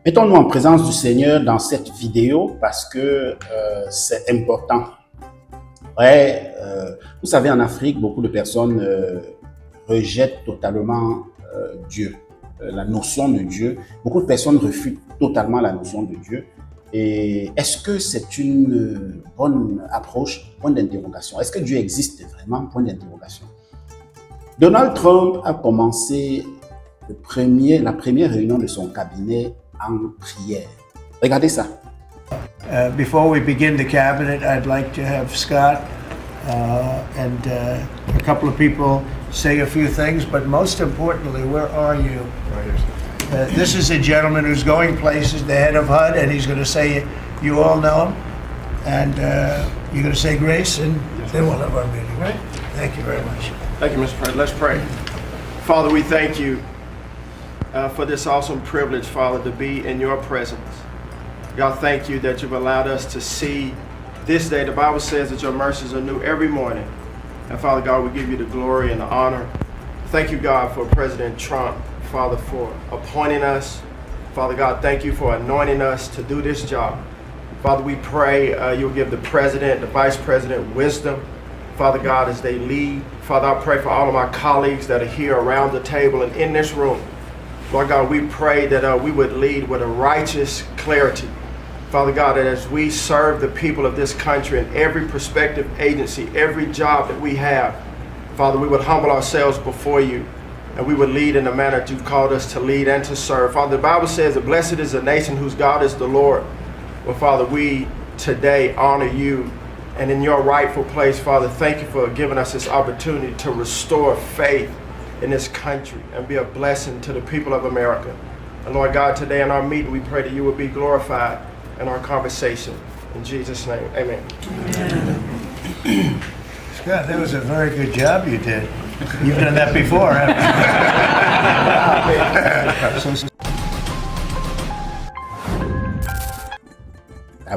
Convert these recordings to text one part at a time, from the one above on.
Mettons-nous en présence du Seigneur dans cette vidéo parce que c'est important. Ouais, vous savez, en Afrique, beaucoup de personnes rejettent totalement Dieu, la notion de Dieu. Beaucoup de personnes refutent totalement la notion de Dieu. Et est-ce que c'est une bonne approche? Point d'interrogation. Est-ce que Dieu existe vraiment? Point d'interrogation. Donald Trump a commencé la première réunion de son cabinet en prière. Regardez ça. Before we begin the cabinet, I'd like to have Scott and a couple of people say a few things, but most importantly, where are you? This is a gentleman who's going places, the head of HUD, and he's going to say, you all know him, and you're going to say grace, and then we'll have our meeting, right? Thank you very much. Thank you, Mr. President. Let's pray. Father, we thank you for this awesome privilege, Father, to be in your presence. God, thank you that you've allowed us to see this day. The Bible says that your mercies are new every morning. And Father God, we give you the glory and the honor. Thank you, God, for President Trump, Father, for appointing us. Father God, thank you for anointing us to do this job. Father, we pray you'll give the president, the vice president wisdom, Father God, as they lead. Father, I pray for all of my colleagues that are here around the table and in this room. Lord God, we pray that we would lead with a righteous clarity. Father God, that as we serve the people of this country in every prospective agency, every job that we have, Father, we would humble ourselves before you and we would lead in the manner that you've called us to lead and to serve. Father, the Bible says that blessed is the nation whose God is the Lord. Well, Father, we today honor you, and in your rightful place, Father, thank you for giving us this opportunity to restore faith in this country and be a blessing to the people of America. And Lord God, today in our meeting, we pray that you will be glorified in our conversation. In Jesus' name, amen. Scott, that was a very good job you did. You've done that before, haven't you?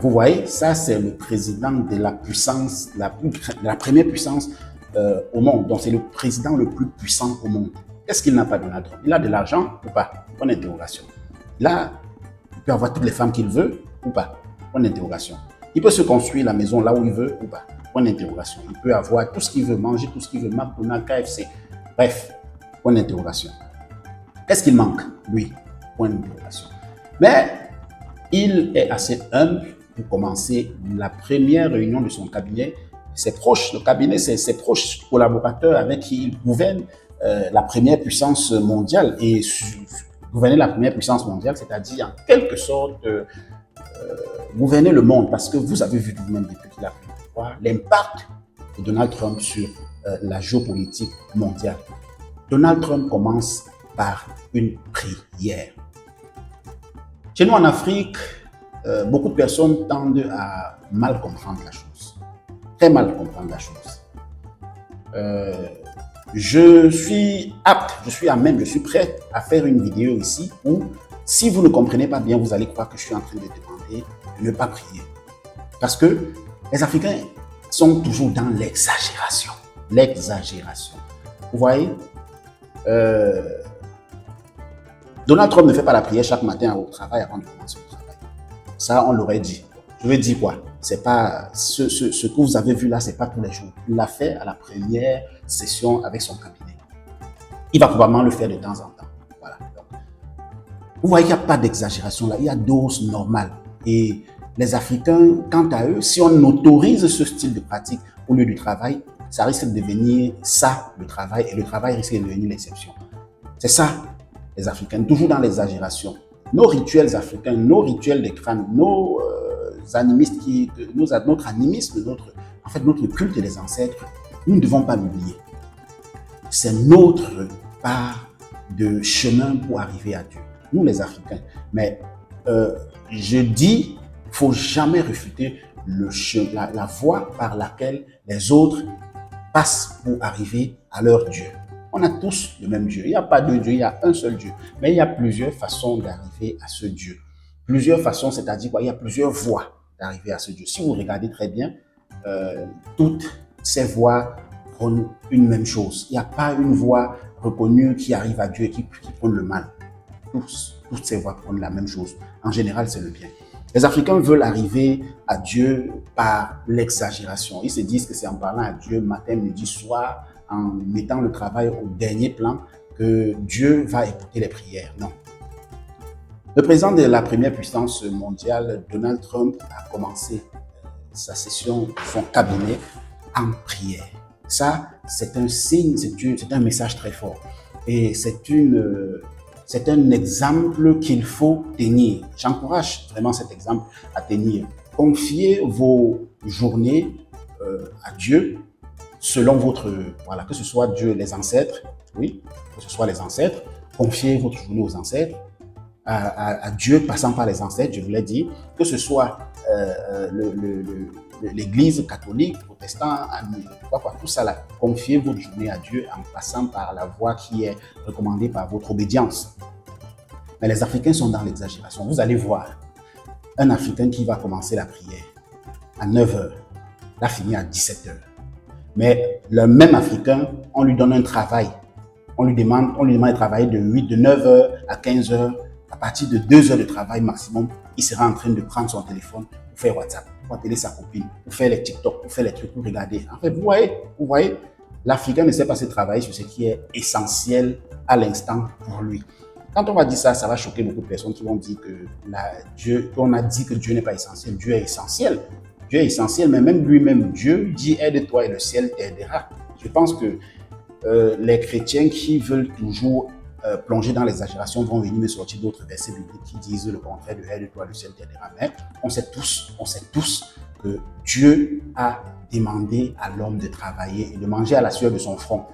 Vous voyez, ça c'est le président de la puissance, la première puissance au monde. Donc c'est le président le plus puissant au monde. Qu'est-ce qu'il n'a pas, Donald Trump? Il a de l'argent ou pas? Bonne interrogation. Là, il peut avoir toutes les femmes qu'il veut ou pas? Bonne interrogation. Il peut se construire la maison là où il veut ou pas? Bonne interrogation. Il peut avoir tout ce qu'il veut, manger tout ce qu'il veut, McDonald's, KFC. Bref, bonne interrogation. Qu'est-ce qu'il manque, lui? Point d'interrogation. Mais il est assez humble pour commencer la première réunion de son cabinet. Ses proches, le cabinet, c'est ses proches collaborateurs avec qui il gouverne la première puissance mondiale. Et gouverner la première puissance mondiale, c'est-à-dire en quelque sorte gouverner le monde, parce que vous avez vu vous-même depuis qu'il a pris le pouvoir l'impact de Donald Trump sur la géopolitique mondiale. Donald Trump commence par une prière. Chez nous en Afrique, beaucoup de personnes tendent à mal comprendre la chose, très mal comprendre la chose. Je suis apte, je suis à même, je suis prêt à faire une vidéo ici où, si vous ne comprenez pas bien, vous allez croire que je suis en train de demander de ne pas prier. Parce que les Africains sont toujours dans l'exagération. L'exagération. Vous voyez, Donald Trump ne fait pas la prière chaque matin au travail avant de commencer le travail. Ça, on l'aurait dit. Je veux dire quoi? C'est pas ce que vous avez vu là, c'est pas tous les jours. Il l'a fait à la première session avec son cabinet. Il va probablement le faire de temps en temps. Voilà. Donc, vous voyez qu'il n'y a pas d'exagération là. Il y a dose normale. Et les Africains, quant à eux, si on autorise ce style de pratique au lieu du travail, ça risque de devenir ça, le travail, et le travail risque de devenir l'exception. C'est ça, les Africains, toujours dans l'exagération. Nos rituels africains, nos rituels des crânes, nos animistes, notre animisme, notre culte des ancêtres, nous ne devons pas l'oublier. C'est notre part de chemin pour arriver à Dieu. Nous les Africains. Mais je dis, il ne faut jamais refuter la voie par laquelle les autres passent pour arriver à leur Dieu. On a tous le même Dieu. Il n'y a pas deux dieux, il y a un seul Dieu. Mais il y a plusieurs façons d'arriver à ce Dieu. Plusieurs façons, c'est-à-dire quoi? Il y a plusieurs voies d'arriver à ce Dieu. Si vous regardez très bien, toutes ces voies prônent une même chose. Il n'y a pas une voie reconnue qui arrive à Dieu et qui prône le mal. toutes ces voix prônent la même chose. En général, c'est le bien. Les Africains veulent arriver à Dieu par l'exagération. Ils se disent que c'est en parlant à Dieu matin, midi, soir, en mettant le travail au dernier plan, que Dieu va écouter les prières. Non. Le président de la première puissance mondiale, Donald Trump, a commencé sa session, son cabinet, en prière. Ça, c'est un signe, c'est un message très fort. Et c'est un exemple qu'il faut tenir. J'encourage vraiment cet exemple à tenir. Confiez vos journées à Dieu selon votre, voilà, que ce soit Dieu, les ancêtres, oui, que ce soit les ancêtres. Confiez votre journée aux ancêtres, à Dieu passant par les ancêtres, je vous l'ai dit, que ce soit l'Église catholique, protestant, tout ça là. Confiez votre journée à Dieu en passant par la voie qui est recommandée par votre obédience. Mais les Africains sont dans l'exagération. Vous allez voir un Africain qui va commencer la prière à 9h, la finir à 17h. Mais le même Africain, on lui donne un travail. On lui demande de travailler de 9h à 15h. À partir de 2 heures de travail maximum, il sera en train de prendre son téléphone pour faire WhatsApp, pour appeler sa copine, pour faire les TikTok, pour faire les trucs, pour regarder. En fait, vous voyez, l'Africain ne sait pas se travailler sur ce qui est essentiel à l'instant pour lui. Quand on va dire ça, ça va choquer beaucoup de personnes qui vont dire qu'on a dit que Dieu n'est pas essentiel. Dieu est essentiel. Dieu est essentiel, mais même lui-même, Dieu dit aide-toi et le ciel t'aidera. Je pense que les chrétiens qui veulent toujours plonger dans l'exagération vont venir me sortir d'autres versets bibliques qui disent le contraire de aide-toi, le ciel t'aidera. Mais on sait tous que Dieu a demandé à l'homme de travailler et de manger à la sueur de son front.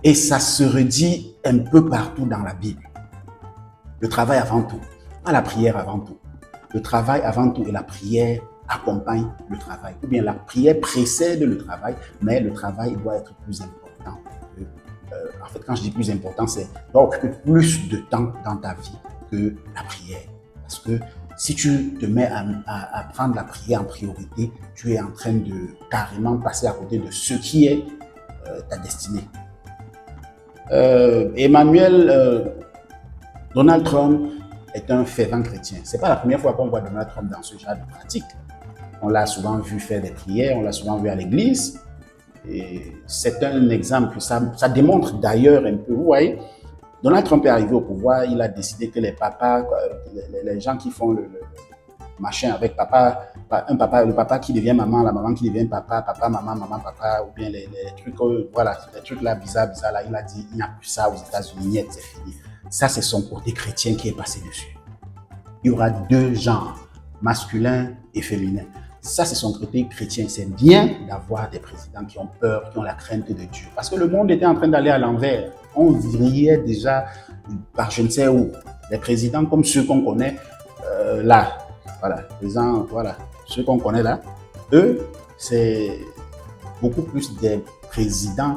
Et ça se redit un peu partout dans la Bible. Le travail avant tout, pas la prière avant tout. Le travail avant tout et la prière accompagnent le travail. Ou bien la prière précède le travail, mais le travail doit être plus important. En fait, quand je dis plus important, c'est doit occuper plus de temps dans ta vie que la prière. Parce que si tu te mets à prendre la prière en priorité, tu es en train de carrément passer à côté de ce qui est ta destinée. Donald Trump est un fervent chrétien. Ce n'est pas la première fois qu'on voit Donald Trump dans ce genre de pratique. On l'a souvent vu faire des prières, on l'a souvent vu à l'église. Et c'est un exemple, ça démontre d'ailleurs un peu, vous voyez, Donald Trump est arrivé au pouvoir, il a décidé que les papas, les gens qui font le machin avec papa, le papa qui devient maman, la maman qui devient papa, maman, papa, ou bien les trucs, voilà, les trucs là bizarres là, il a dit, il n'y a plus ça aux États-Unis, c'est fini. Ça, c'est son côté chrétien qui est passé dessus. Il y aura 2 genres, masculin et féminin. Ça, c'est son côté chrétien. C'est bien d'avoir des présidents qui ont peur, qui ont la crainte de Dieu. Parce que le monde était en train d'aller à l'envers. On vrillait déjà par je ne sais où. Les présidents comme ceux qu'on connaît là. Voilà, ceux qu'on connaît là. Eux, c'est beaucoup plus des présidents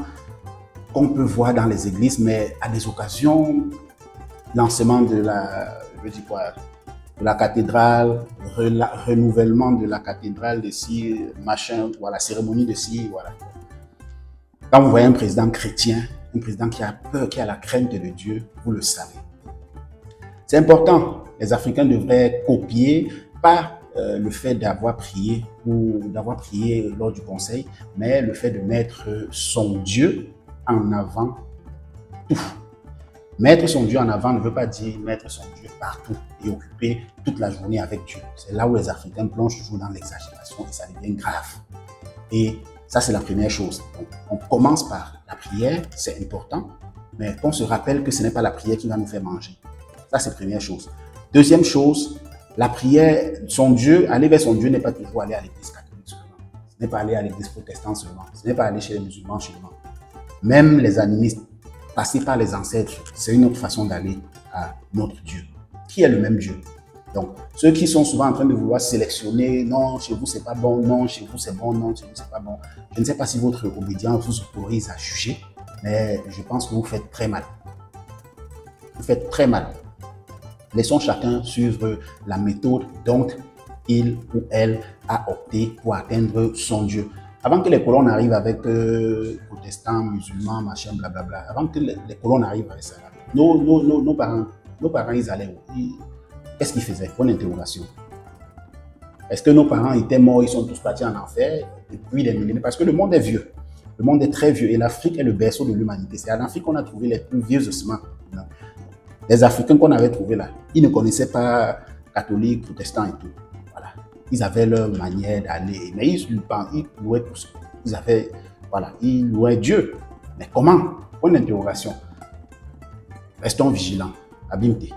qu'on peut voir dans les églises, mais à des occasions, lancement de la cathédrale, renouvellement de la cathédrale de ci, machin, voilà, cérémonie de ci, voilà. Quand vous voyez un président chrétien, un président qui a peur, qui a la crainte de Dieu, vous le savez. C'est important. Les Africains devraient copier, pas le fait d'avoir prié ou d'avoir prié lors du conseil, mais le fait de mettre son Dieu en avant tout. Mettre son Dieu en avant ne veut pas dire mettre son Dieu partout et occuper toute la journée avec Dieu. C'est là où les Africains plongent toujours dans l'exagération et ça devient grave. Et ça, c'est la première chose. Donc, on commence par la prière, c'est important, mais qu'on se rappelle que ce n'est pas la prière qui va nous faire manger. Ça, c'est la première chose. Deuxième chose, la prière, son Dieu, aller vers son Dieu n'est pas toujours aller à l'église catholique seulement. Ce n'est pas aller à l'église protestante seulement. Ce n'est pas aller chez les musulmans seulement. Même les animistes, passer par les ancêtres, c'est une autre façon d'aller à notre Dieu, qui est le même Dieu. Donc, ceux qui sont souvent en train de vouloir sélectionner, non, chez vous c'est pas bon, non, chez vous c'est bon, non, chez vous c'est pas bon. Je ne sais pas si votre obédience vous autorise à juger, mais je pense que vous faites très mal. Vous faites très mal. Laissons chacun suivre la méthode dont il ou elle a opté pour atteindre son Dieu. Avant que les colons arrivent avec protestants, musulmans, machin, blablabla, avant que les colons arrivent avec ça, nos parents, Nos parents, ils allaient où? Qu'est-ce qu'ils faisaient? Bonne interrogation. Est-ce que nos parents étaient morts, ils sont tous partis en enfer depuis des millénaires? Parce que le monde est vieux. Le monde est très vieux et l'Afrique est le berceau de l'humanité. C'est en Afrique qu'on a trouvé les plus vieux ossements. Les Africains qu'on avait trouvés là, ils ne connaissaient pas catholiques, protestants et tout. Voilà. Ils avaient leur manière d'aller. Mais ils louaient tous. Ils louaient Dieu. Mais comment? Bonne interrogation. Restons vigilants. Abimte.